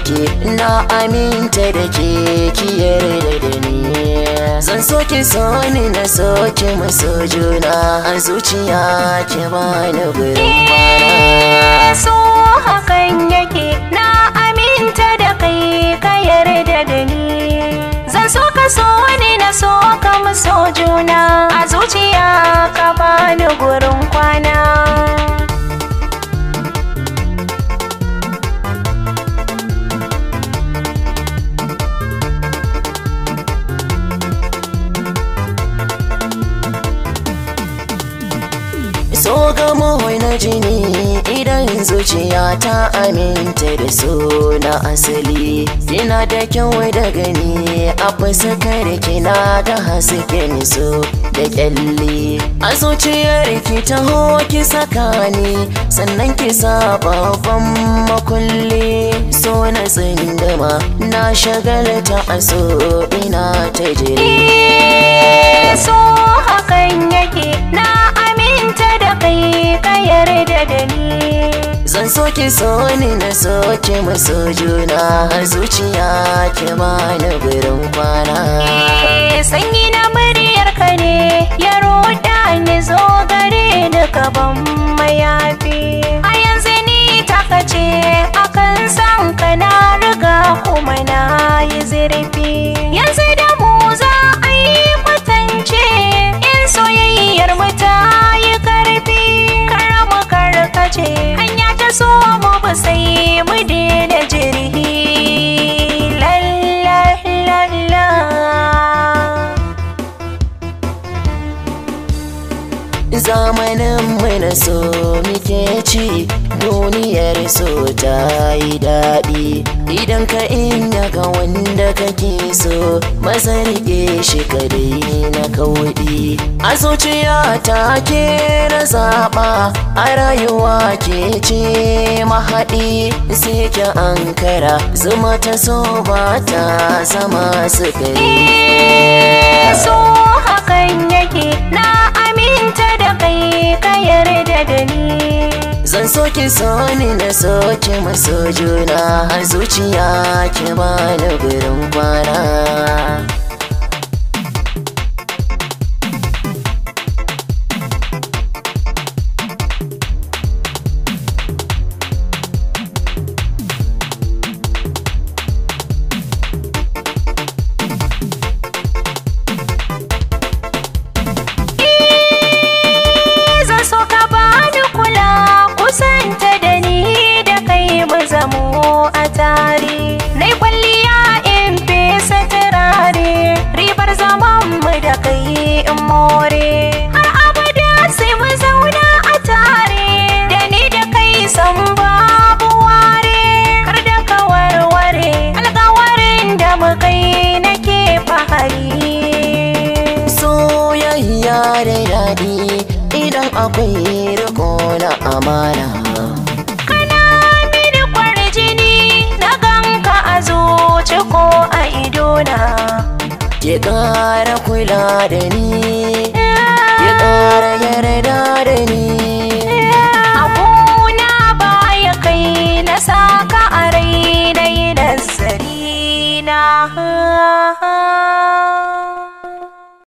ke na aminta da ke ki yarda da ni. Zan so ki so ni na so ki mu so juna a zuciya ki bani gurin kwana. So hakan yake na aminta da kai ka yarda da ni. Zan so ka so ni na so ka mu so juna a zuciya ka bani gurin kwana. So gamo na jini idan zuciya ta aminta da so na asali. Kina da kyau da gani a fuskar kina da hasken so da kyalli. A zuciyar ki taho ki saka ni sannan ki sa babban makulli. So na tsindama na shagalta a so ina ta jiri. So hakan yake na aminta da kai ka yarda da ni. Zan so ki so ni na so ki mu so juna a zuciya ki bani gurin kwana. Sanyi na muryar ka ne ya roda ni zo gare ni gaban mayafi. A yanzu ni taka ce akan san ka na riga kuma na yi zurfi. Yanzu da mu za a yi kwatance in soyayyar mu ta yi karfi. Karamu karkace hanya ta so mu ba sai mu daina jirgi. Zamanin mu na so muke ci duniyar so ta yi daɗi. Idan ka inya ga wanda kake so maza rike shi ka daina kauɗi. A zuciya ta ke na zaɓa a rayuwa ke ce mahaɗi. Sai ki ankara zuma ta so ba ta zama sukari. So hakan yake na aminta da kai ka yarda da ni. Zan so ki so ni na so ki mu so juna a zuciya ki bani gurin kwana. Kusanta da ni da kai mu zamo a tare. Nai kwalliya in fesa turare ribar zaman mu da kai in more. Har abada sai mu zauna a tare da ni da kai san babu ware. Kar da ka warware alƙawarin da mu kai nake fahari. Soyayya da daɗi idan akwai riko na amana. Kana mini kwarjini na ganka a zuci ko a idona. Ki ƙara kula da ni, ki ƙara yarda da ni. Abuna baya kai na saka a rai na yi nazari na.